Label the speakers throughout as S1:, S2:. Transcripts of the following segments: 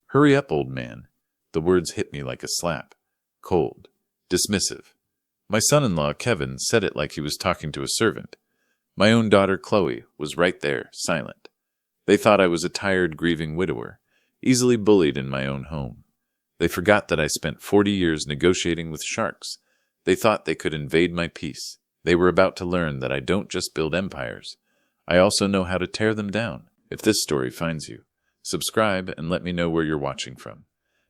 S1: Hurry up, old man. The words hit me like a slap. Cold. Dismissive. My son-in-law, Kevin, said it like he was talking to a servant. My own daughter, Chloe, was right there, silent. They thought I was a tired, grieving widower, easily bullied in my own home. They forgot that I spent 40 years negotiating with sharks. They thought they could invade my peace. They were about to learn that I don't just build empires. I also know how to tear them down. If this story finds you, subscribe and let me know where you're watching from.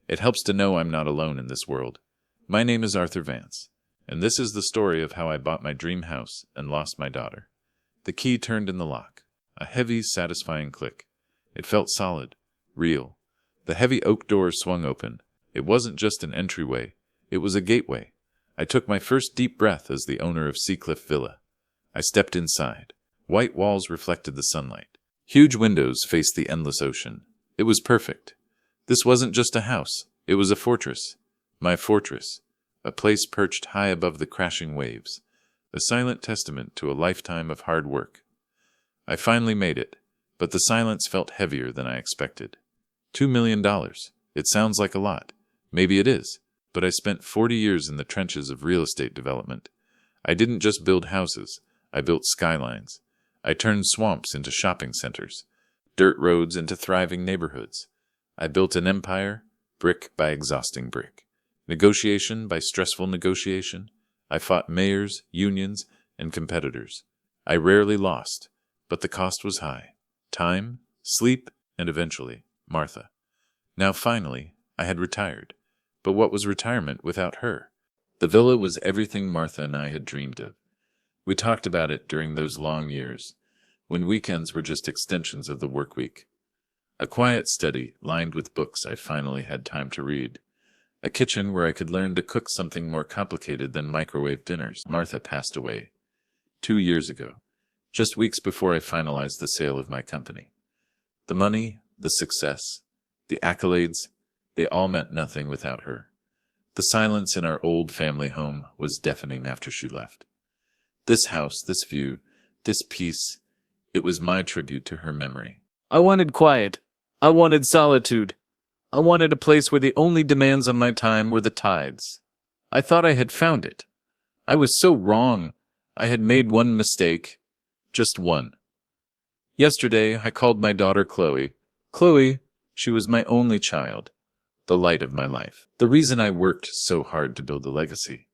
S1: It helps to know I'm not alone in this world. My name is Arthur Vance, and this is the story of how I bought my dream house and lost my daughter. The key turned in the lock. A heavy, satisfying click. It felt solid, real. The heavy oak doors swung open. It wasn't just an entryway. It was a gateway. I took my first deep breath as the owner of Seacliff Villa. I stepped inside. White walls reflected the sunlight. Huge windows faced the endless ocean. It was perfect. This wasn't just a house. It was a fortress. My fortress. A place perched high above the crashing waves. A silent testament to a lifetime of hard work. I finally made it, but the silence felt heavier than I expected. $2 million. It sounds like a lot. Maybe it is, but I spent 40 years in the trenches of real estate development. I didn't just build houses. I built skylines. I turned swamps into shopping centers, dirt roads into thriving neighborhoods. I built an empire, brick by exhausting brick, negotiation by stressful negotiation. I fought mayors, unions, and competitors. I rarely lost. But the cost was high. Time, sleep, and eventually, Martha. Now finally, I had retired. But what was retirement without her? The villa was everything Martha and I had dreamed of. We talked about it during those long years, when weekends were just extensions of the work week. A quiet study lined with books I finally had time to read. A kitchen where I could learn to cook something more complicated than microwave dinners. Martha passed away 2 years ago. Just weeks before I finalized the sale of my company. The money, the success, the accolades, they all meant nothing without her. The silence in our old family home was deafening after she left. This house, this view, this peace, it was my tribute to her memory.
S2: I wanted quiet. I wanted solitude. I wanted a place where the only demands on my time were the tides. I thought I had found it. I was so wrong. I had made one mistake. Just one. Yesterday, I called my daughter Chloe. Chloe, she was my only child, the light of my life. The reason I worked so hard to build a legacy.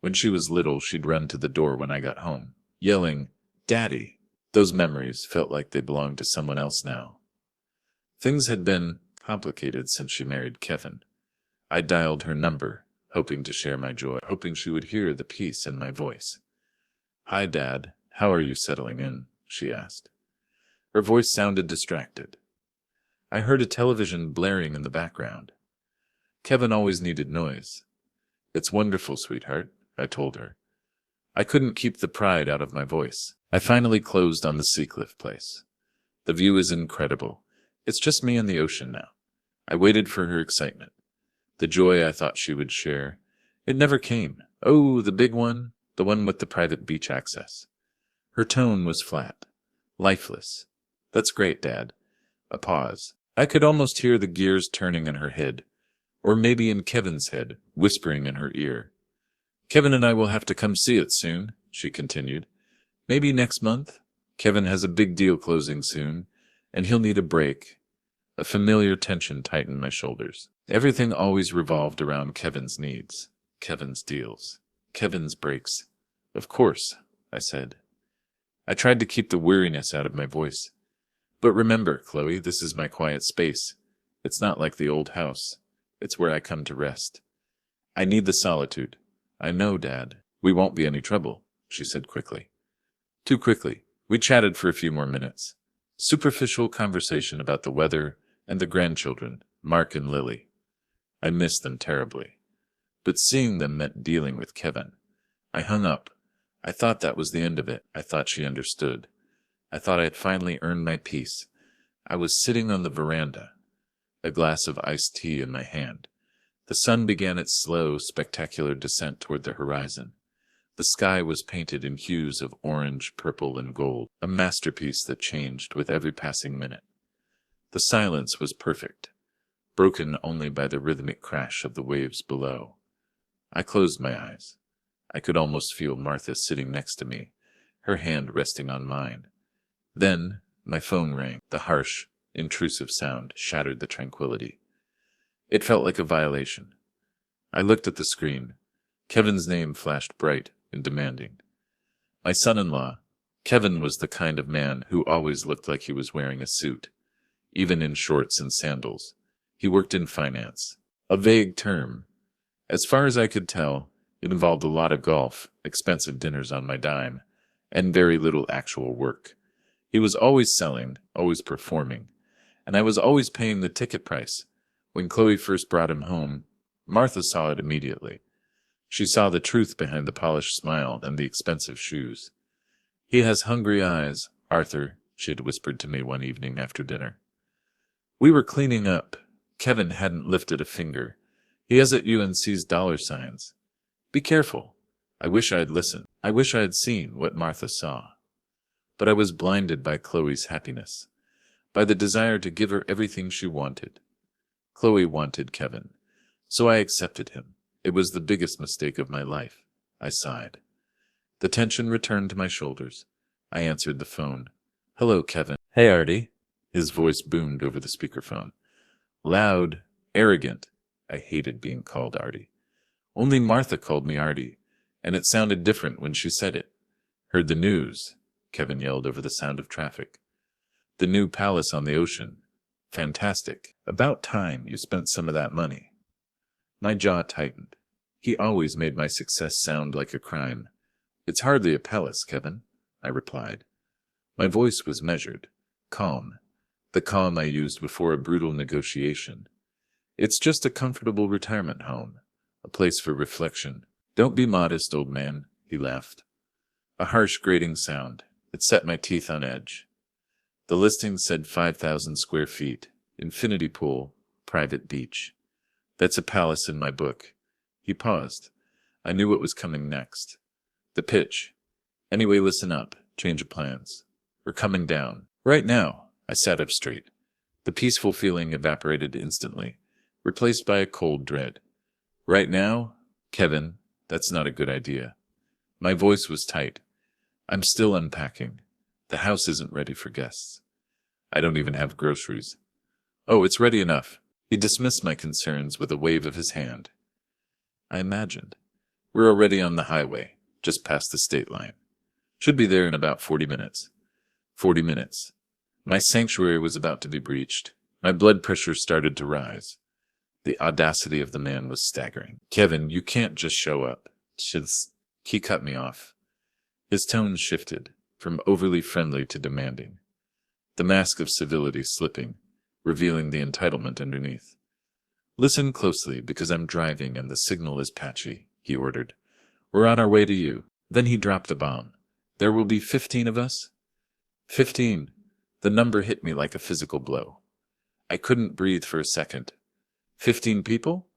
S2: When she was little, she'd run to the door when I got home, yelling, "Daddy." Those memories felt like they belonged to someone else now. Things had been complicated since she married Kevin. I dialed her number, hoping to share my joy, hoping she would hear the peace in my voice. "Hi, Dad. How are you settling in?" she asked. Her voice sounded distracted. I heard a television blaring in the background. Kevin always needed noise. "It's wonderful, sweetheart," I told her. I couldn't keep the pride out of my voice. I finally closed on the Seacliff place. The view is incredible. It's just me and the ocean now. I waited for her excitement. The joy I thought she would share. It never came. Oh, the big one, the one with the private beach access. Her tone was flat, lifeless. "That's great, Dad." A pause. I could almost hear the gears turning in her head, or maybe in Kevin's head, whispering in her ear. "Kevin and I will have to come see it soon," she continued. "Maybe next month. Kevin has a big deal closing soon, and he'll need a break." A familiar tension tightened my shoulders. Everything always revolved around Kevin's needs, Kevin's deals, Kevin's breaks. "Of course," I said. I tried to keep the weariness out of my voice. "But remember, Chloe, this is my quiet space. It's not like the old house. It's where I come to rest. I need the solitude." "I know, Dad. We won't be any trouble," she said quickly. Too quickly. We chatted for a few more minutes. Superficial conversation about the weather and the grandchildren, Mark and Lily. I missed them terribly. But seeing them meant dealing with Kevin. I hung up. I thought that was the end of it. I thought she understood. I thought I had finally earned my peace. I was sitting on the veranda, a glass of iced tea in my hand. The sun began its slow, spectacular descent toward the horizon. The sky was painted in hues of orange, purple, and gold, a masterpiece that changed with every passing minute. The silence was perfect.
S1: broken only by the rhythmic crash of the waves below. I closed my eyes. I could almost feel Martha sitting next to me, her hand resting on mine. Then my phone rang. The harsh, intrusive sound shattered the tranquility. It felt like a violation. I looked at the screen. Kevin's name flashed bright and demanding. My son-in-law, Kevin, was the kind of man who always looked like he was wearing a suit, even in shorts and sandals. He worked in finance. A vague term. As far as I could tell, it involved a lot of golf, expensive dinners on my dime, and very little actual work. He was always selling, always performing, and I was always paying the ticket price. When Chloe first brought him home, Martha saw it immediately. She saw the truth behind the polished smile and the expensive shoes. "He has hungry eyes, Arthur," she had whispered to me one evening after dinner. We were cleaning up. Kevin hadn't lifted a finger. He has at you and sees dollar signs. Be careful. I wish I had listened. I wish I had seen what Martha saw. But I was blinded by Chloe's happiness, by the desire to give her everything she wanted. Chloe wanted Kevin, so I accepted him. It was the biggest mistake of my life. I sighed. The tension returned to my shoulders. I answered the phone. "Hello, Kevin." "Hey, Artie." His voice boomed over the speakerphone. Loud, arrogant. I hated being called Artie. Only Martha called me Artie, and it sounded different when she said it. "Heard the news," Kevin yelled over the sound of traffic. "The new palace on the ocean. Fantastic. About time you spent some of that money." My jaw tightened. He always made my success sound like a crime. "It's hardly a palace, Kevin," I replied. My voice was measured, calm, the calm I used before a brutal negotiation. "It's just a comfortable retirement home, a place for reflection." "Don't be modest, old man," he laughed. A harsh grating sound. It set my teeth on edge. The listing said 5,000 square feet, infinity pool, private beach. "That's a palace in my book." He paused. I knew what was coming next. The pitch. "Anyway, listen up. Change of plans. We're coming down. Right now." I sat up straight. The peaceful feeling evaporated instantly, replaced by a cold dread. "Right now? Kevin, that's not a good idea." My voice was tight. "I'm still unpacking. The house isn't ready for guests. I don't even have groceries." "Oh, it's ready enough." He dismissed my concerns with a wave of his hand. I imagined. "We're already on the highway, just past the state line. Should be there in about 40 minutes. 40 minutes. My sanctuary was about to be breached. My blood pressure started to rise. The audacity of the man was staggering. "Kevin, you can't just show up." He cut me off. His tone shifted, from overly friendly to demanding. The mask of civility slipping, revealing the entitlement underneath. "Listen closely, because I'm driving and the signal is patchy," he ordered. "We're on our way to you." Then he dropped the bomb. "There will be 15 of us?" 15. The number hit me like a physical blow. I couldn't breathe for a second. 15 people?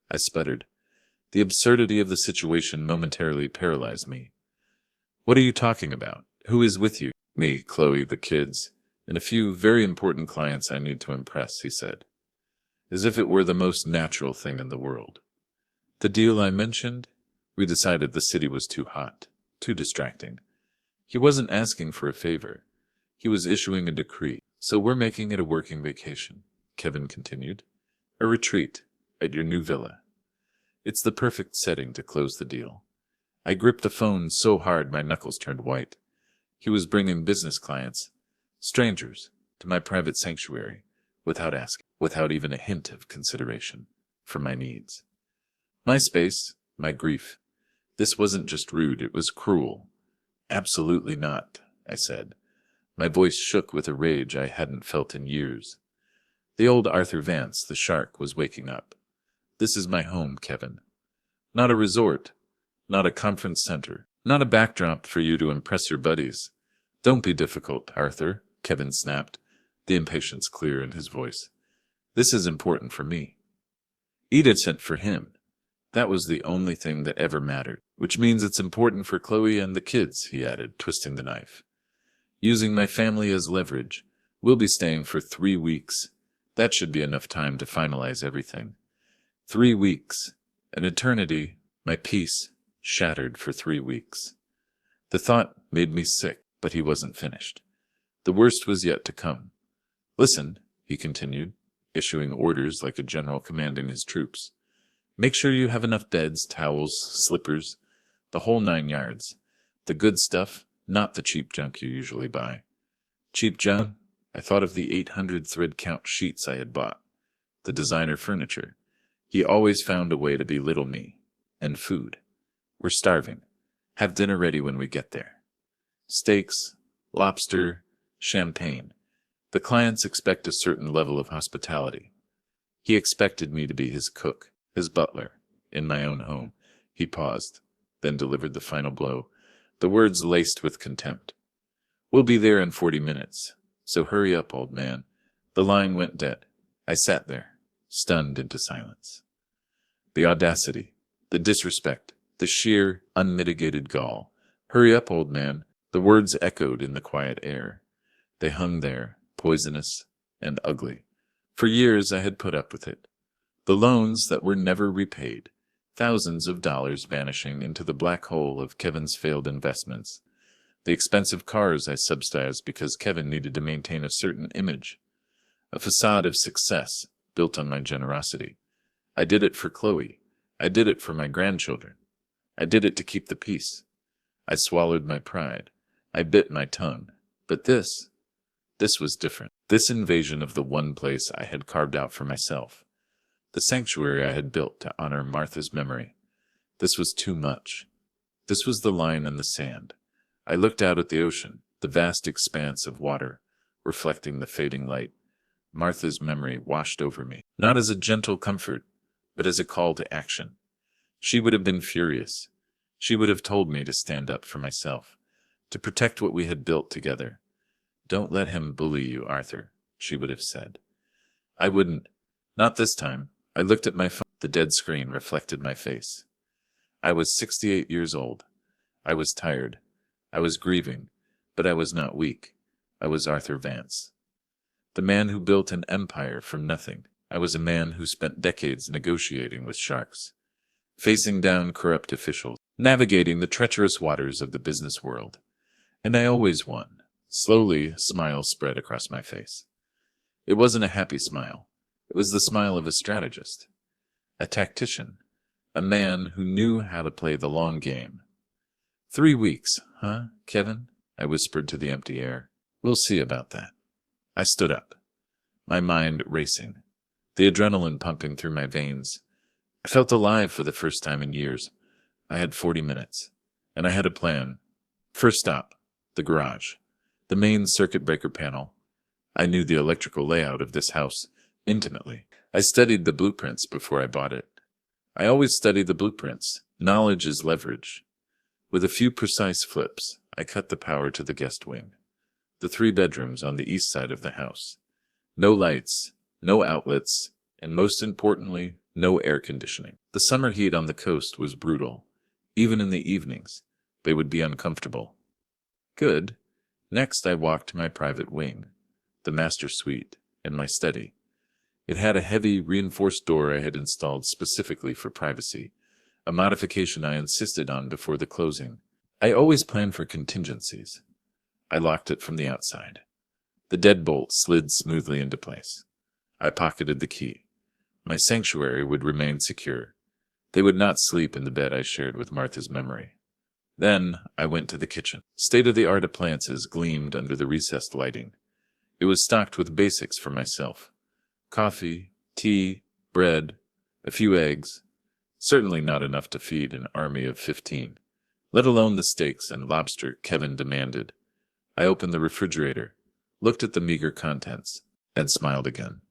S1: I sputtered. The absurdity of the situation momentarily paralyzed me. "What are you talking about? Who is with you?" "Me, Chloe, the kids, and a few very important clients I need to impress," he said, as if it were the most natural thing in the world. "The deal I mentioned? We decided the city was too hot, too distracting." He wasn't asking for a favor. He was issuing a decree. "So we're making it a working vacation," Kevin continued. "A retreat at your new villa. It's the perfect setting to close the deal." I gripped the phone so hard my knuckles turned white. He was bringing business clients, strangers, to my private sanctuary, without asking, without even a hint of consideration for my needs. My space, my grief. This wasn't just rude, it was cruel. "Absolutely not," I said. My voice shook with a rage I hadn't felt in years. The old Arthur Vance, the shark, was waking up. "This is my home, Kevin. Not a resort, not a conference center, not a backdrop for you to impress your buddies." "Don't be difficult, Arthur," Kevin snapped, the impatience clear in his voice. "This is important for me." Edith for him. That was the only thing that ever mattered. "Which means it's important for Chloe and the kids," he added, twisting the knife. "Using my family as leverage. We'll be staying for 3 weeks.
S2: That should be enough time to finalize everything. 3 weeks. An eternity. My peace shattered for 3 weeks. The thought made me sick, but he wasn't finished. The worst was yet to come. Listen, he continued, issuing orders like a general commanding his troops. Make sure you have enough beds, towels, slippers, the whole 9 yards. The good stuff, not the cheap junk you usually buy. Cheap junk? I thought of the 800 thread count sheets I had bought. The designer furniture. He always found a way to belittle me. And food. We're starving. Have dinner ready when we get there. Steaks, lobster, champagne. The clients expect a certain level of hospitality. He expected me to be his cook, his butler, in my own home. He paused, then delivered the final blow, the words laced with contempt. We'll be there in 40 minutes, so hurry up, old man. The line went dead. I sat there, stunned into silence. The audacity, the disrespect, the sheer, unmitigated gall. Hurry up, old man. The words echoed in the quiet air. They hung there, poisonous and ugly. For years I had put up with it. The loans that were never repaid, thousands of dollars vanishing into the black hole of Kevin's failed investments. The expensive cars I subsidized because Kevin needed to maintain a certain image. A facade of success built on my generosity. I did it for Chloe. I did it for my grandchildren. I did it to keep the peace. I swallowed my pride. I bit my tongue. But this was different. This invasion of the one place I had carved out for myself. The sanctuary I had built to honor Martha's memory. This was too much. This was the line in the sand. I looked out at the ocean, the vast expanse of water, reflecting the fading light. Martha's memory washed over me, not as a gentle comfort, but as a call to action. She would have been furious. She would have told me to stand up for myself, to protect what we had built together. Don't let him bully you, Arthur, she would have said. I wouldn't. Not this time. I looked at my phone. The dead screen reflected my face. I was 68 years old. I was tired. I was grieving, but I was not weak. I was Arthur Vance. The man who built an empire from nothing. I was a man who spent decades negotiating with sharks, facing down corrupt officials, navigating the treacherous waters of the business world. And I always won. Slowly, a smile spread across my face. It wasn't a happy smile. It was the smile of a strategist, a tactician, a man who knew how to play the long game. 3 weeks, huh, Kevin? I whispered to the empty air. We'll see about that. I stood up, my mind racing, the adrenaline pumping through my veins. I felt alive for the first time in years. I had 40 minutes, and I had a plan. First stop, the garage, the main circuit breaker panel. I knew the electrical layout of this house intimately. I studied the blueprints before I bought it. I always study the blueprints. Knowledge is leverage. With a few precise flips, I cut the power to the guest wing. The 3 bedrooms on the east side of the house. No lights, no outlets, and most importantly, no air conditioning. The summer heat on the coast was brutal. Even in the evenings, they would be uncomfortable. Good. Next, I walked to my private wing, the master suite, and my study. It had a heavy, reinforced door I had installed specifically for privacy, a modification I insisted on before the closing. I always planned for contingencies. I locked it from the outside. The deadbolt slid smoothly into place. I pocketed the key. My sanctuary would remain secure. They would not sleep in the bed I shared with Martha's memory. Then I went to the kitchen. State-of-the-art appliances gleamed under the recessed lighting. It was stocked with basics for myself. Coffee, tea, bread, a few eggs. Certainly not enough to feed an army of 15, let alone the steaks and lobster Kevin demanded. I opened the refrigerator, looked at the meager contents, and smiled again.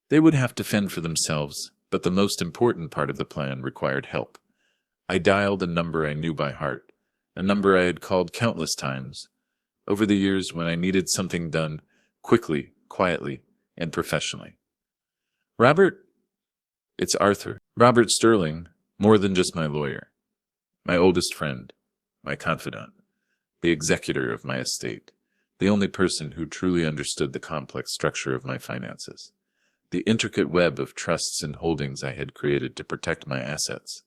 S2: They would have to fend for themselves, but the most important part of the plan required help. I dialed a number I knew by heart, a number I had called countless times, over the years when I needed something done quickly, quietly, and professionally. Robert? It's Arthur. Robert Sterling, more than just my lawyer. My oldest friend, my confidant, the executor of my estate,
S1: the only person who truly understood the complex structure of my finances, the intricate web of trusts and holdings I had created to protect my assets.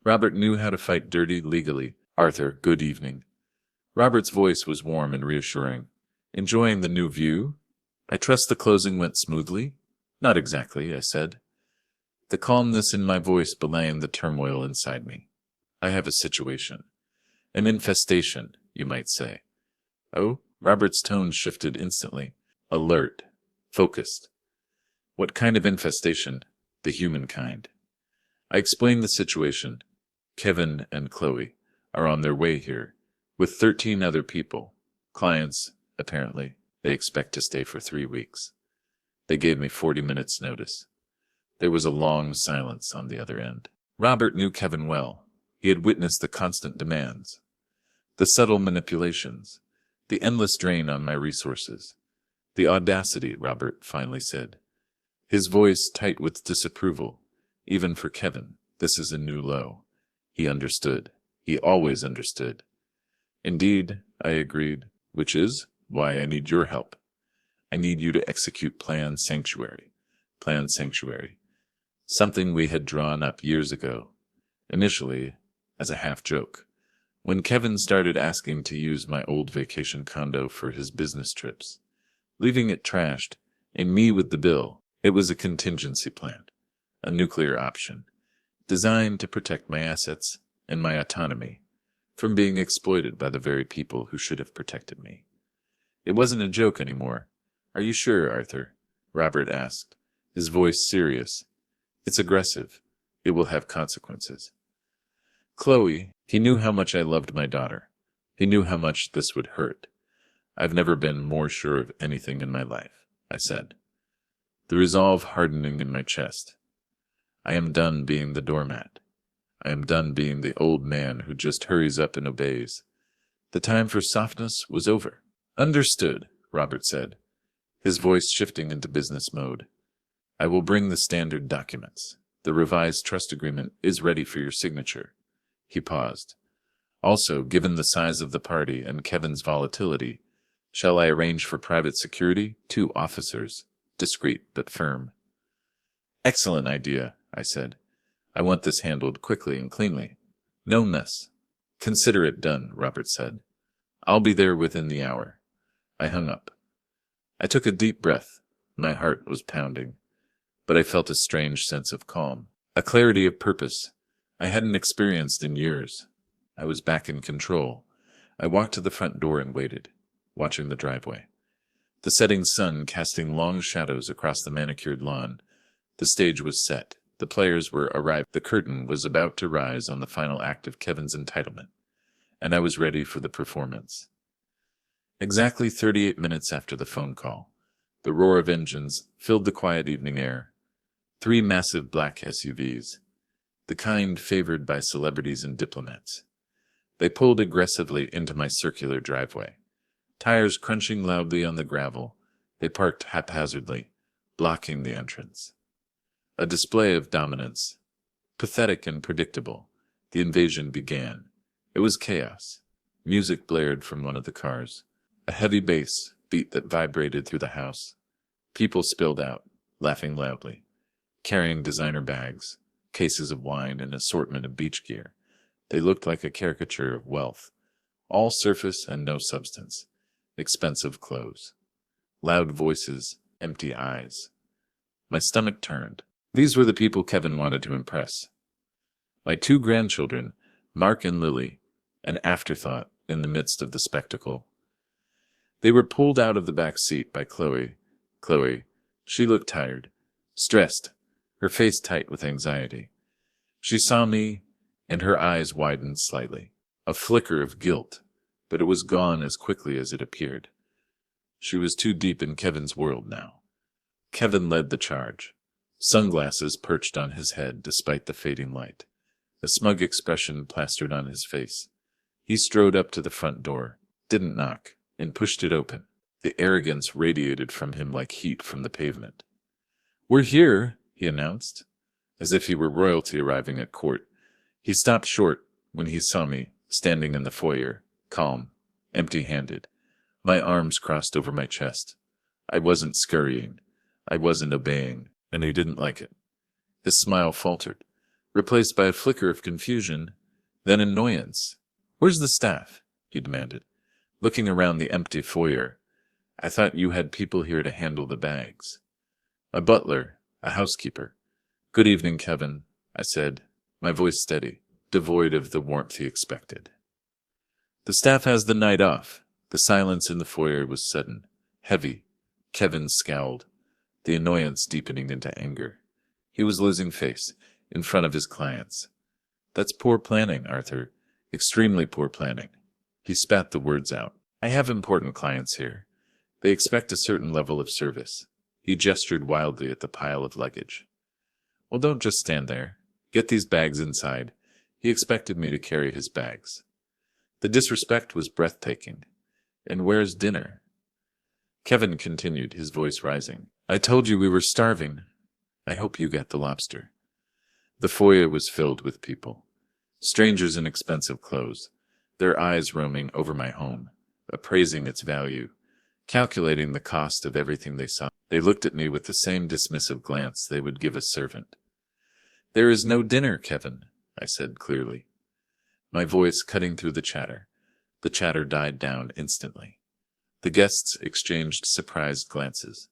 S1: Robert knew how to fight dirty legally. Arthur, good evening. Robert's voice was warm and reassuring. Enjoying the new view? I trust the closing went smoothly? Not exactly, I said, the calmness in my voice belying the turmoil inside me. I have a situation. An infestation, you might say. Oh? Robert's tone shifted instantly. Alert. Focused. What kind of infestation? The human kind. I explained the situation. Kevin and Chloe are on their way here, with 13 other people. Clients, apparently. They expect to stay for 3 weeks. They gave me 40 minutes' notice. There was a long silence on the other end. Robert knew Kevin well. He had witnessed the constant demands, the subtle manipulations, the endless drain on my resources. The audacity, Robert finally said, his voice tight with disapproval. Even for Kevin, this is a new low. He understood. He always understood. Indeed, I agreed, which is why I need your help. I need you to execute Plan Sanctuary. Plan Sanctuary. Something we had drawn up years ago, initially as a half-joke, when Kevin started asking to use my old vacation condo for his business trips, leaving it trashed, and me with the bill. It was a contingency plan, a nuclear option, designed to protect my assets and my autonomy from being exploited by the very people who should have protected me. It wasn't a joke anymore. Are you sure, Arthur? Robert asked, his voice serious. It's aggressive. It will have consequences. Chloe, he knew how much I loved my daughter. He knew how much this would hurt. I've never been more sure of anything in my life, I said, the resolve hardening in my chest. I am done being the doormat. I am done being the old man who just hurries up and obeys. The time for softness was over. Understood, Robert said, his voice shifting into business mode. I will bring the standard documents. The revised trust agreement is ready for your signature. He paused. Also, given the size of the party and Kevin's volatility, shall I arrange for private security? 2 officers, discreet but firm. Excellent idea, I said. I want this handled quickly and cleanly. No mess. Consider it done, Robert said. I'll be there within the hour. I hung up. I took a deep breath. My heart was pounding, but I felt a strange sense of calm, a clarity of purpose I hadn't experienced in years. I was back in control. I walked to the front door and waited, watching the driveway. The setting sun casting long shadows across the manicured lawn. The stage was set. The players were arrived. The curtain was about to rise on the final act of Kevin's entitlement, and I was ready for the performance. Exactly 38 minutes after the phone call, the roar of engines filled the quiet evening air. 3 massive black SUVs, the kind favored by celebrities and diplomats. They pulled aggressively into my circular driveway. Tires crunching loudly on the gravel, they parked haphazardly, blocking the entrance. A display of dominance. Pathetic and predictable, the invasion began. It was chaos. Music blared from one of the cars. A heavy bass beat that vibrated through the house. People spilled out, laughing loudly, carrying designer bags, cases of wine, and an assortment of beach gear. They looked like a caricature of wealth, all surface and no substance. Expensive clothes. Loud voices, empty eyes. My stomach turned. These were the people Kevin wanted to impress. My 2 grandchildren, Mark and Lily, an afterthought in the midst of the spectacle. They were pulled out of the back seat by Chloe. She looked tired, stressed, her face tight with anxiety. She saw me, and her eyes widened slightly. A flicker of guilt, but it was gone as quickly as it appeared. She was too deep in Kevin's world now. Kevin led the charge. Sunglasses perched on his head despite the fading light. A smug expression plastered on his face. He strode up to the front door, didn't knock, and pushed it open. The arrogance radiated from him like heat from the pavement. "We're here," he announced, as if he were royalty arriving at court. He stopped short when he saw me, standing in the foyer, calm, empty-handed. My arms crossed over my chest. I wasn't scurrying. I wasn't obeying, and he didn't like it. His smile faltered, replaced by a flicker of confusion, then annoyance. "Where's the staff?" he demanded, looking around the empty foyer. "I thought you had people here to handle the bags." "A butler, a housekeeper." "Good evening, Kevin," I said, my voice steady, devoid of the warmth he expected. "The staff has the night off." The silence in the foyer was sudden, heavy. Kevin scowled, the annoyance deepening into anger. He was losing face in front of his clients. "That's poor planning, Arthur. Extremely poor planning." He spat the words out. "I have important clients here. They expect a certain level of service." He gestured wildly at the pile of luggage. "Well, don't just stand there. Get these bags inside." He expected me to carry his bags. The disrespect was breathtaking. "And where's dinner?" Kevin continued, his voice rising. "I told you we were starving. I hope you get the lobster." The foyer was filled with people. Strangers in expensive clothes, their eyes roaming over my home, appraising its value, calculating the cost of everything they saw. They looked at me with the same dismissive glance they would give a servant. "There is no dinner, Kevin," I said clearly, my voice cutting through the chatter. The chatter died down instantly. The guests exchanged surprised glances.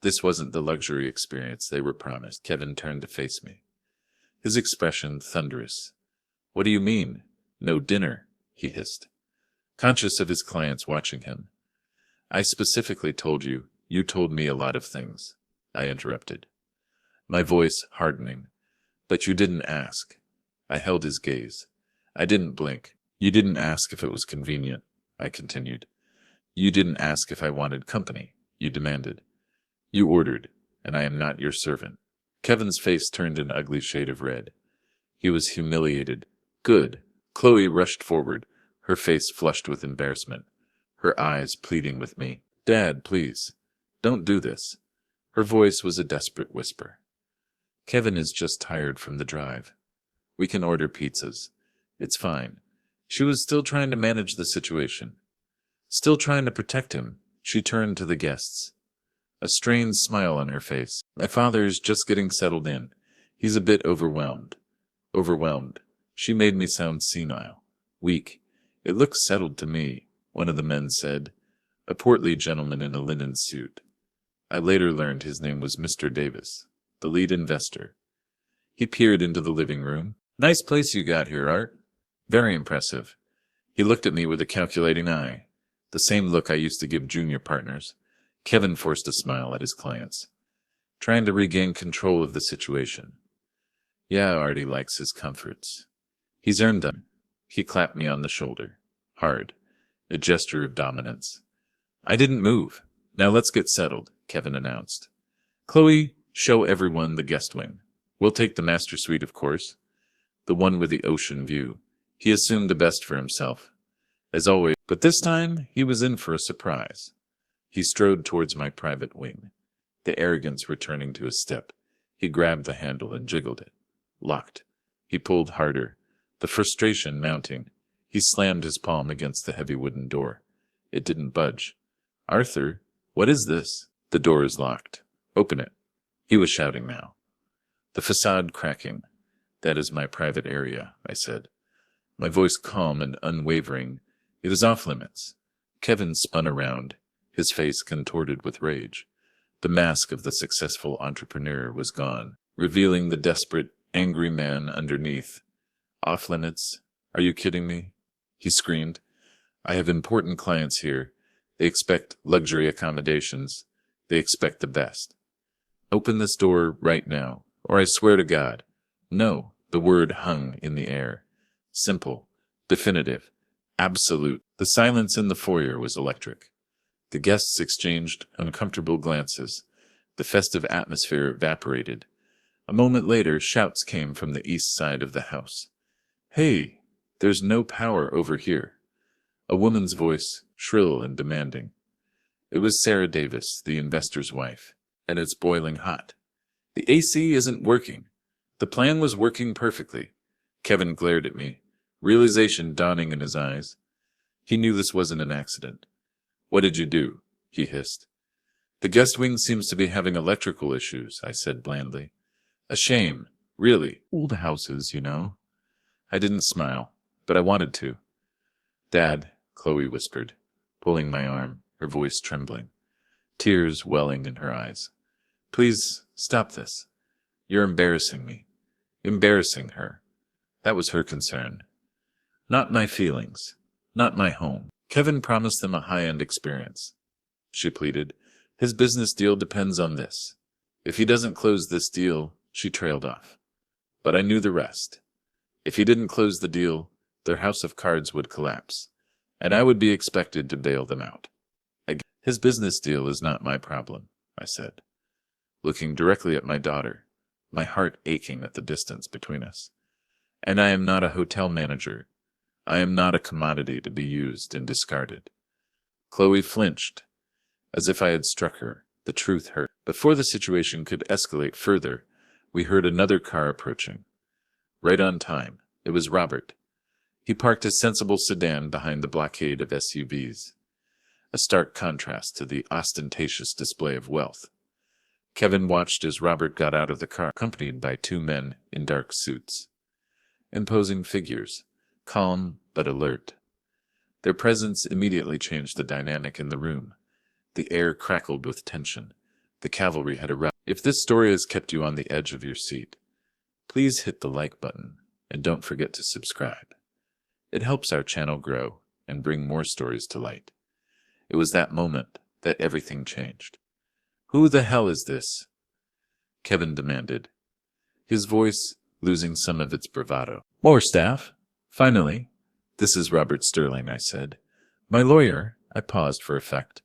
S1: This wasn't the luxury experience they were promised. Kevin turned to face me, his expression thunderous. "What do you mean? No dinner?" he hissed, conscious of his clients watching him. "I specifically told you. You told me a lot of things," I interrupted, my voice hardening. "But you didn't ask." I held his gaze. I didn't blink. "You didn't ask if it was convenient," I continued. "You didn't ask if I wanted company. You demanded. You ordered, and I am not your servant." Kevin's face turned an ugly shade of red. He was humiliated. "Good." Chloe rushed forward, her face flushed with embarrassment, her eyes pleading with me. "Dad, please, don't do this." Her voice was a desperate whisper. "Kevin is just tired from the drive. We can order pizzas. It's fine." She was still trying to manage the situation, still trying to protect him. She turned to the guests, a strained smile on her face. "My father is just getting settled in. He's a bit overwhelmed." Overwhelmed. She made me sound senile, weak. "It looks settled to me," one of the men said, a portly gentleman in a linen suit. I later learned his name was Mr. Davis, the lead investor. He peered into the living room. "Nice place you got here, Art." "Very impressive." He looked at me with a calculating eye, the same look I used to give junior partners. Kevin forced a smile at his clients, trying to regain control of the situation. "Yeah, Artie likes his comforts. He's earned them." He clapped me on the shoulder, hard, a gesture of dominance. I didn't move. "Now let's get settled," Kevin announced. "Chloe, show everyone the guest wing. We'll take the master suite, of course, the one with the ocean view." He assumed the best for himself, as always, but this time he was in for a surprise. He strode towards my private wing, the arrogance returning to his step. He grabbed the handle and jiggled it. Locked. He pulled harder, the frustration mounting. He slammed his palm against the heavy wooden door. It didn't budge. "Arthur, what is this?" "The door is locked. Open it." He was shouting now, the facade cracking. "That is my private area," I said, my voice calm and unwavering. "It is off limits." Kevin spun around, his face contorted with rage. The mask of the successful entrepreneur was gone, revealing the desperate, angry man underneath. "Off limits? Are you kidding me?" he screamed. "I have important clients here. They expect luxury accommodations. They expect the best. Open this door right now, or I swear to God." "No." The word hung in the air. Simple, definitive, absolute. The silence in the foyer was electric. The guests exchanged uncomfortable glances. The festive atmosphere evaporated. A moment later, shouts came from the east side of the house. "Hey, there's no power over here." A woman's voice, shrill and demanding. It was Sarah Davis, the investor's wife. "And it's boiling hot. The AC isn't working." The plan was working perfectly. Kevin glared at me, realization dawning in his eyes. He knew this wasn't an accident. What did you do? He hissed. The guest wing seems to be having electrical issues, I said blandly. A shame, really. Old houses, you know. I didn't smile, but I wanted to. Dad, Chloe whispered, pulling my arm, her voice trembling, tears welling in her eyes. Please stop this. You're embarrassing me. Embarrassing her. That was her concern. Not my feelings. Not my home. Kevin promised them a high-end experience. She pleaded. His business deal depends on this. If he doesn't close this deal, she trailed off. But I knew the rest. If he didn't close the deal, their house of cards would collapse, and I would be expected to bail them out. His business deal is not my problem, I said, looking directly at my daughter, my heart aching at the distance between us. And I am not a hotel manager. I am not a commodity to be used and discarded. Chloe flinched, as if I had struck her. The truth hurt. Before the situation could escalate further, we heard another car approaching. Right on time. It was Robert. He parked a sensible sedan behind the blockade of SUVs, a stark contrast to the ostentatious display of wealth. Kevin watched as Robert got out of the car, accompanied by two men in dark suits. Imposing figures, calm but alert. Their presence immediately changed the dynamic in the room. The air crackled with tension. The cavalry had arrived. If this story has kept you on the edge of your seat, please hit the like button and don't forget to subscribe. It helps our channel grow and bring more stories to light. It was that moment that everything changed. Who the hell is this? Kevin demanded, his voice losing some of its bravado. More staff. Finally. This is Robert Sterling, I said. My lawyer. I paused for effect.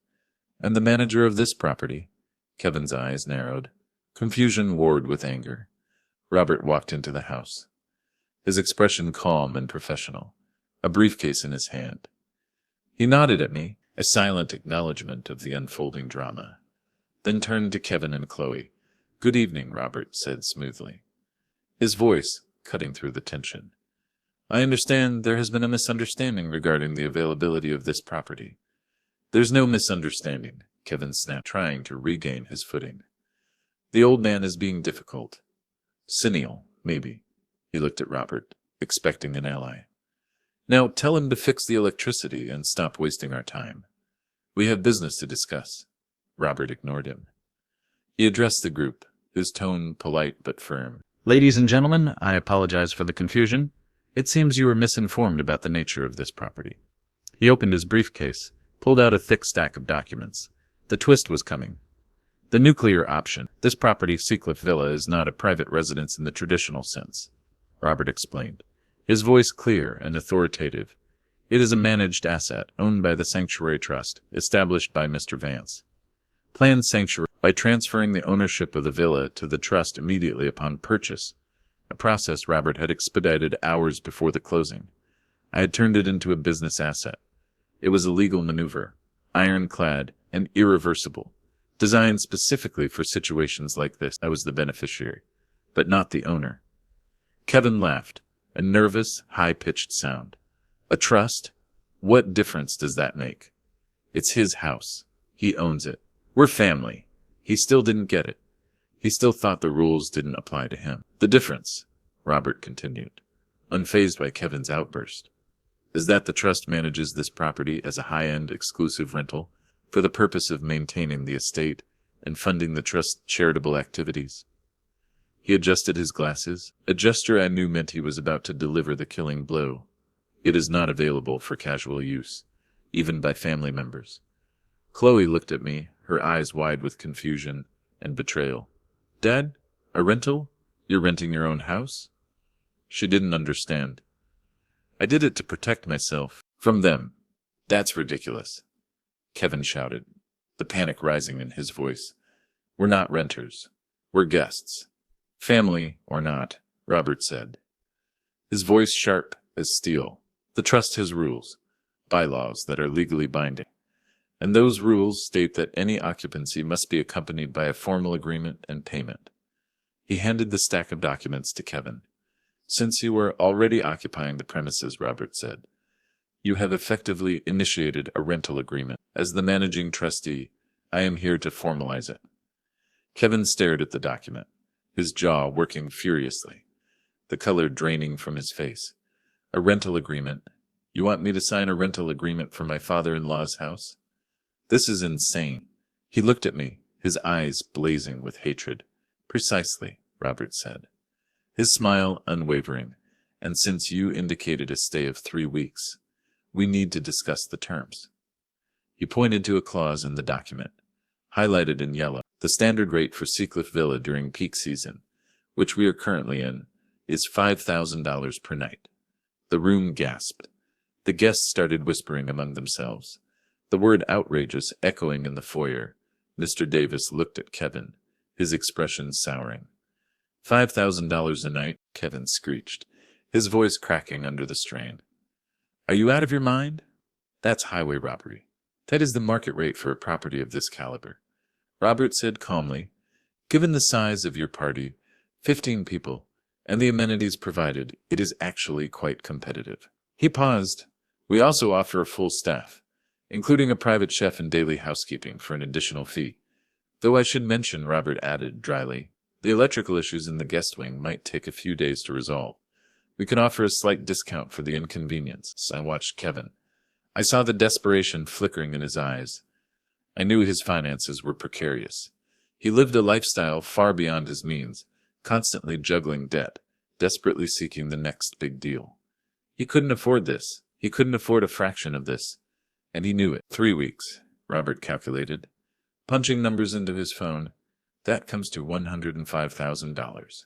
S1: And the manager of this property. Kevin's eyes narrowed. Confusion warred with anger. Robert walked into the house, his expression calm and professional, a briefcase in his hand. He nodded at me, a silent acknowledgement of the unfolding drama, then turned to Kevin and Chloe. Good evening, Robert said smoothly, his voice cutting through the tension. I understand there has been a misunderstanding regarding the availability of this property. There's no misunderstanding, Kevin snapped, trying to regain his footing. The old man is being difficult. Cynical, maybe. He looked at Robert, expecting an ally. Now tell him to fix the electricity and stop wasting our time. We have business to discuss. Robert ignored him. He addressed the group, his tone polite but firm.
S2: Ladies and gentlemen, I apologize for the confusion. It seems you were misinformed about the nature of this property. He opened his briefcase, pulled out a thick stack of documents. The twist was coming. The nuclear option. This property, Seacliff Villa, is not a private residence in the traditional sense, Robert explained, his voice clear and authoritative. It is a managed asset owned by the Sanctuary Trust, established by Mr. Vance. Planned sanctuary by transferring the ownership of the villa to the trust immediately upon purchase, a process Robert had expedited hours before the closing. I had turned it into a business asset. It was a legal maneuver, ironclad and irreversible, designed specifically for situations like this. I was the beneficiary, but not the owner. Kevin laughed, a nervous, high-pitched sound. A trust? What difference does that make? It's his house. He owns it. We're family. He still didn't get it. He still thought the rules didn't apply to him. The difference, Robert continued, unfazed by Kevin's outburst, is that the trust manages this property as a high-end exclusive rental for the purpose of maintaining the estate and funding the trust's charitable activities. He adjusted his glasses, a gesture I knew meant he was about to deliver the killing blow. It is not available for casual use, even by family members. Chloe looked at me, her eyes wide with confusion and betrayal. Dad, a rental? You're renting your own house? She didn't understand. I did it to protect myself from them. That's ridiculous, Kevin shouted, the panic rising in his voice. We're not renters. We're guests. Family or not, Robert said, his voice sharp as steel. The trust has rules, bylaws that are legally binding, and those rules state that any occupancy must be accompanied by a formal agreement and payment. He handed the stack of documents to Kevin. Since you were already occupying the premises, Robert said, you have effectively initiated a rental agreement. As the managing trustee, I am here to formalize it. Kevin stared at the document, his jaw working furiously, the color draining from his face. A rental agreement. You want me to sign a rental agreement for my father-in-law's house? This is insane. He looked at me, his eyes blazing with hatred. Precisely, Robert said, his smile unwavering. And since you indicated a stay of 3 weeks, we need to discuss the terms. He pointed to a clause in the document, highlighted in yellow. The standard rate for Seacliff Villa during peak season, which we are currently in, is $5,000 per night. The room gasped. The guests started whispering among themselves, the word outrageous echoing in the foyer. Mr. Davis looked at Kevin, his expression souring. $5,000 a night, Kevin screeched, his voice cracking under the strain. Are you out of your mind? That's highway robbery. That is the market rate for a property of this caliber. Robert said calmly, given the size of your party, 15 people, and the amenities provided, it is actually quite competitive. He paused. We also offer a full staff, including a private chef and daily housekeeping for an additional fee. Though I should mention, Robert added dryly, the electrical issues in the guest wing might take a few days to resolve. We can offer a slight discount for the inconvenience. I watched Kevin. I saw the desperation flickering in his eyes. I knew his finances were precarious. He lived a lifestyle far beyond his means, constantly juggling debt, desperately seeking the next big deal. He couldn't afford this. He couldn't afford a fraction of this. And he knew it. 3 weeks, Robert calculated, punching numbers into his phone. That comes to $105,000.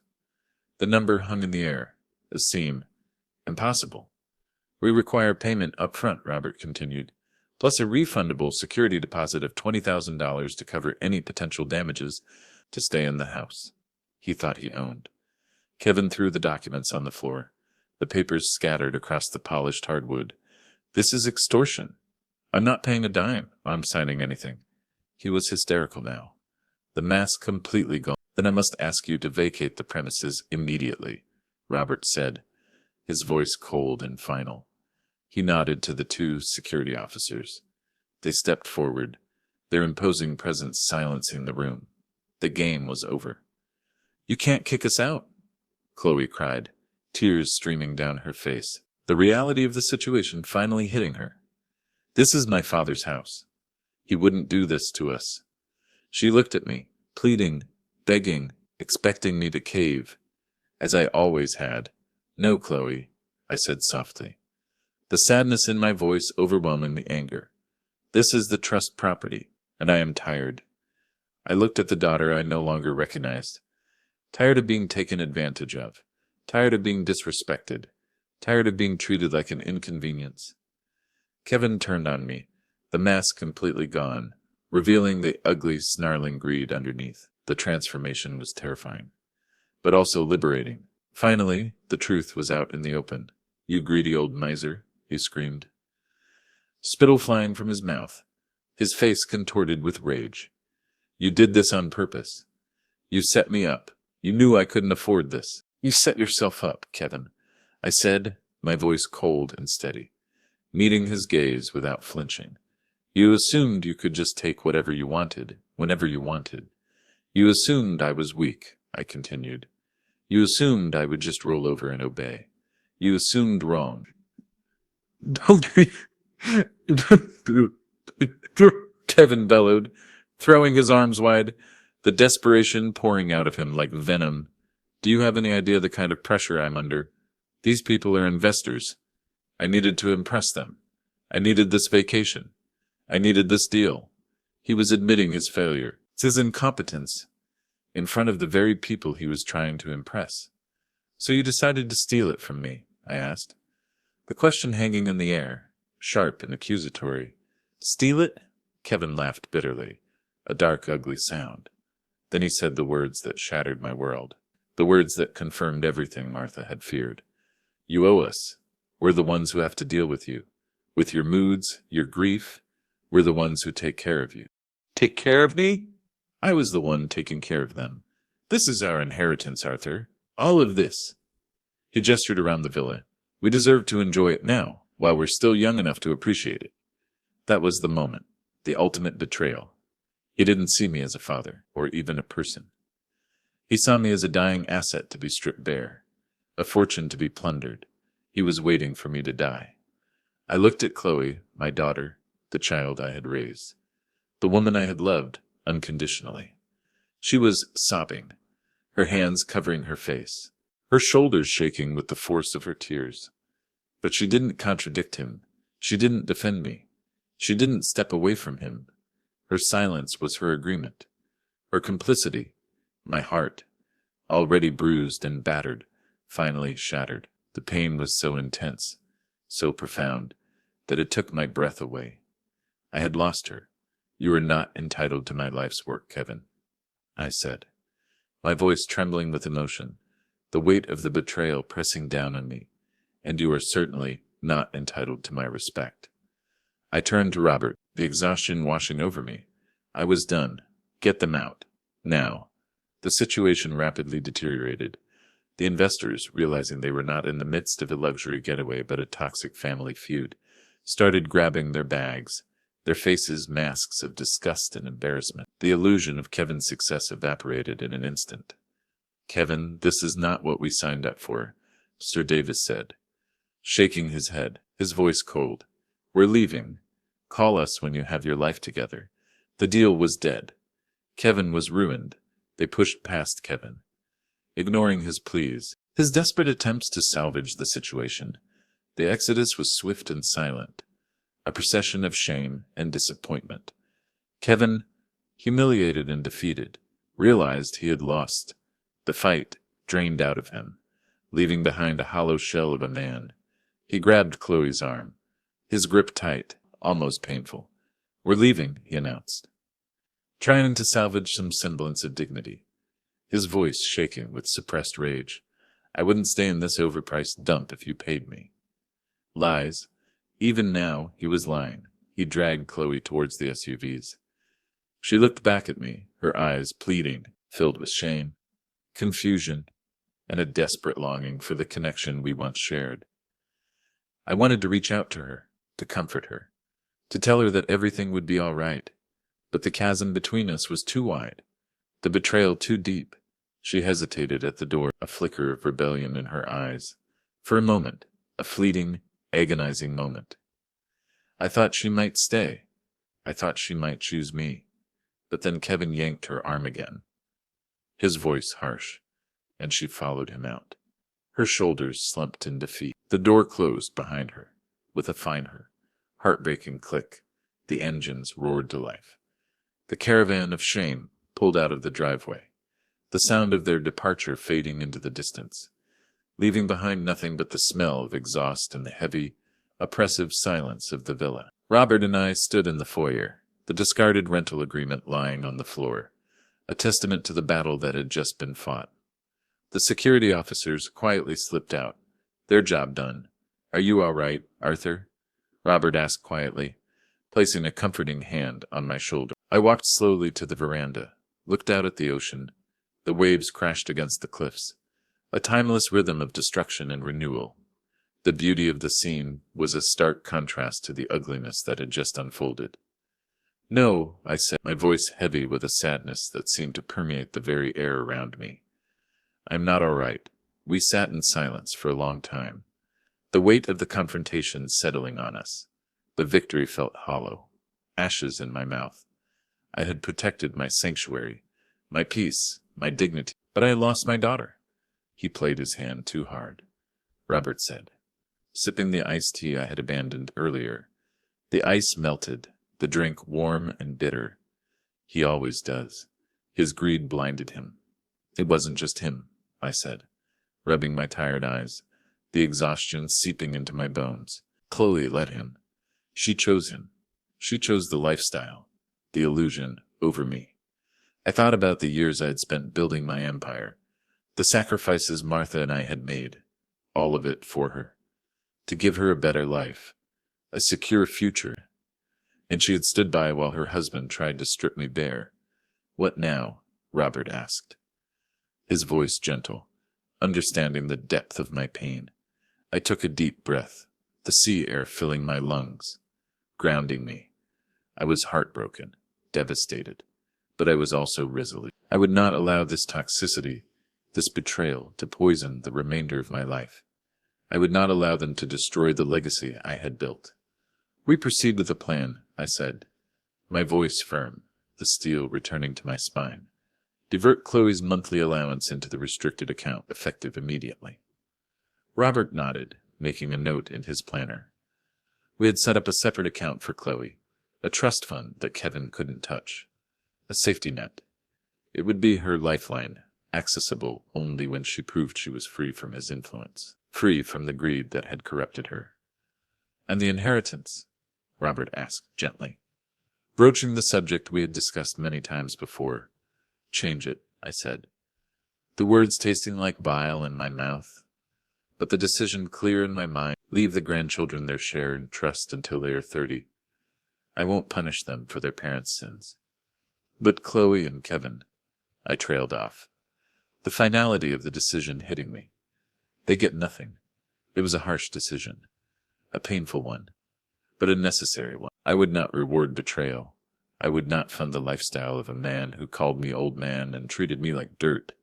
S2: The number hung in the air, a seam. Impossible. We require payment up front, Robert continued, plus a refundable security deposit of $20,000 to cover any potential damages to stay in the house he thought he owned. Kevin threw the documents on the floor, the papers scattered across the polished hardwood. This is extortion. I'm not paying a dime. I'm signing anything. He was hysterical now, the mask completely gone. Then I must ask you to vacate the premises immediately, Robert said, his voice cold and final. He nodded to the 2 security officers. They stepped forward, their imposing presence silencing the room. The game was over. You can't kick us out, Chloe cried, tears streaming down her face, the reality of the situation finally hitting her. This is my father's house. He wouldn't do this to us. She looked at me, pleading, begging, expecting me to cave, as I always had. No, Chloe, I said softly, the sadness in my voice overwhelming the anger. This is the trust property, and I am tired. I looked at the daughter I no longer recognized. Tired of being taken advantage of. Tired of being disrespected. Tired of being treated like an inconvenience. Kevin turned on me, the mask completely gone, revealing the ugly, snarling greed underneath. The transformation was terrifying, but also liberating. Finally, the truth was out in the open. You greedy old miser, he screamed, spittle flying from his mouth, his face contorted with rage. You did this on purpose. You set me up. You knew I couldn't afford this. You set yourself up, Kevin, I said, my voice cold and steady, meeting his gaze without flinching. You assumed you could just take whatever you wanted, whenever you wanted. You assumed I was weak, I continued. You assumed I would just roll over and obey. You assumed wrong. Kevin bellowed, throwing his arms wide, the desperation pouring out of him like venom. Do you have any idea the kind of pressure I'm under? These people are investors. I needed to impress them. I needed this vacation. I needed this deal. He was admitting his failure, his incompetence, in front of the very people he was trying to impress. So you decided to steal it from me, I asked, the question hanging in the air, sharp and accusatory. Steal it? Kevin laughed bitterly, a dark, ugly sound. Then he said the words that shattered my world, the words that confirmed everything Martha had feared. You owe us. We're the ones who have to deal with you, with your moods, your grief. We're the ones who take care of you. Take care of me? I was the one taking care of them. This is our inheritance, Arthur. All of this. He gestured around the villa. We deserve to enjoy it now, while we're still young enough to appreciate it. That was the moment.
S1: The ultimate betrayal. He didn't see me as a father, or even a person. He saw me as a dying asset to be stripped bare, a fortune to be plundered. He was waiting for me to die. I looked at Chloe, my daughter, the child I had raised, the woman I had loved unconditionally. She was sobbing, her hands covering her face, her shoulders shaking with the force of her tears. But she didn't contradict him. She didn't defend me. She didn't step away from him. Her silence was her agreement, her complicity. My heart, already bruised and battered, finally shattered. The pain was so intense, so profound, that it took my breath away. I had lost her. You are not entitled to my life's work, Kevin, I said, my voice trembling with emotion, the weight of the betrayal pressing down on me. And you are certainly not entitled to my respect. I turned to Robert, the exhaustion washing over me. I was done. Get them out. Now. The situation rapidly deteriorated. The investors, realizing they were not in the midst of a luxury getaway but a toxic family feud, started grabbing their bags, their faces masks of disgust and embarrassment. The illusion of Kevin's success evaporated in an instant. Kevin, this is not what we signed up for, Sir Davis said, shaking his head, his voice cold. We're leaving. Call us when you have your life together. The deal was dead. Kevin was ruined. They pushed past Kevin, ignoring his pleas, his desperate attempts to salvage the situation. The exodus was swift and silent, a procession of shame and disappointment. Kevin, humiliated and defeated, realized he had lost. The fight drained out of him, leaving behind a hollow shell of a man. He grabbed Chloe's arm, his grip tight, almost painful. We're leaving, he announced, trying to salvage some semblance of dignity, his voice shaking with suppressed rage. I wouldn't stay in this overpriced dump if you paid me. Lies. Even now, he was lying. He dragged Chloe towards the SUVs. She looked back at me, her eyes pleading, filled with shame, confusion, and a desperate longing for the connection we once shared. I wanted to reach out to her, to comfort her, to tell her that everything would be all right. But the chasm between us was too wide, the betrayal too deep. She hesitated at the door, a flicker of rebellion in her eyes. For a moment, a fleeting, agonizing moment. I thought she might stay. I thought she might choose me. But then Kevin yanked her arm again, his voice harsh, and she followed him out. Her shoulders slumped in defeat. The door closed behind her, with a finer, heartbreaking click. The engines roared to life. The caravan of shame pulled out of the driveway, the sound of their departure fading into the distance, leaving behind nothing but the smell of exhaust and the heavy, oppressive silence of the villa. Robert and I stood in the foyer, the discarded rental agreement lying on the floor, a testament to the battle that had just been fought. The security officers quietly slipped out, their job done. Are you all right, Arthur? Robert asked quietly, placing a comforting hand on my shoulder. I walked slowly to the veranda, looked out at the ocean. The waves crashed against the cliffs, a timeless rhythm of destruction and renewal. The beauty of the scene was a stark contrast to the ugliness that had just unfolded. No, I said, my voice heavy with a sadness that seemed to permeate the very air around me. I'm not all right. We sat in silence for a long time, the weight of the confrontation settling on us. The victory felt hollow, ashes in my mouth. I had protected my sanctuary, my peace, my dignity, but I had lost my daughter. He played his hand too hard, Robert said, sipping the iced tea I had abandoned earlier. The ice melted, the drink warm and bitter. He always does. His greed blinded him. It wasn't just him, I said, rubbing my tired eyes, the exhaustion seeping into my bones. Chloe let him. She chose him. She chose the lifestyle, the illusion, over me. I thought about the years I had spent building my empire, the sacrifices Martha and I had made, all of it for her, to give her a better life, a secure future. And she had stood by while her husband tried to strip me bare. What now? Robert asked, his voice gentle, understanding the depth of my pain. I took a deep breath, the sea air filling my lungs, grounding me. I was heartbroken, devastated, but I was also resolute. I would not allow this toxicity, this betrayal, to poison the remainder of my life. I would not allow them to destroy the legacy I had built. We proceed with a plan, I said, my voice firm, the steel returning to my spine. Divert Chloe's monthly allowance into the restricted account, effective immediately. Robert nodded, making a note in his planner. We had set up a separate account for Chloe, a trust fund that Kevin couldn't touch, a safety net. It would be her lifeline, accessible only when she proved she was free from his influence, free from the greed that had corrupted her. And the inheritance? Robert asked gently, broaching the subject we had discussed many times before. Change it, I said, the words tasting like bile in my mouth, but the decision clear in my mind. Leave the grandchildren their share in trust until they are 30. I won't punish them for their parents' sins. But Chloe and Kevin, I trailed off, the finality of the decision hitting me. They get nothing. It was a harsh decision, a painful one, but a necessary one. I would not reward betrayal. I would not fund the lifestyle of a man who called me old man and treated me like dirt.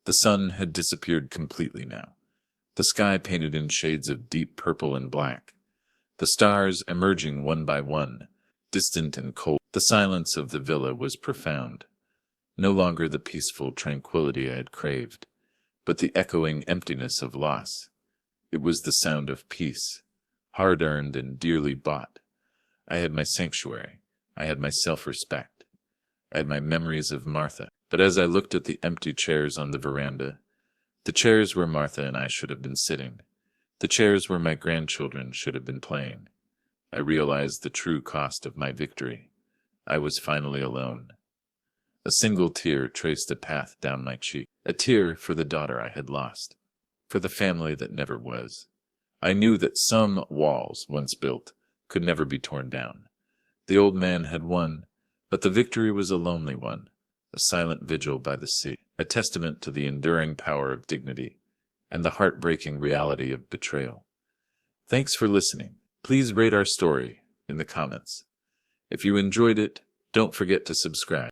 S1: The sun had disappeared completely now, the sky painted in shades of deep purple and black, the stars emerging one by one, distant and cold. The silence of the villa was profound, no longer the peaceful tranquility I had craved, but the echoing emptiness of loss. It was the sound of peace, hard-earned and dearly bought. I had my sanctuary. I had my self-respect. I had my memories of Martha. But as I looked at the empty chairs on the veranda, the chairs where Martha and I should have been sitting, the chairs where my grandchildren should have been playing, I realized the true cost of my victory. I was finally alone. A single tear traced a path down my cheek, a tear for the daughter I had lost, for the family that never was. I knew that some walls, once built, could never be torn down. The old man had won, but the victory was a lonely one, a silent vigil by the sea, a testament to the enduring power of dignity and the heartbreaking reality of betrayal. Thanks for listening. Please rate our story in the comments. If you enjoyed it, don't forget to subscribe.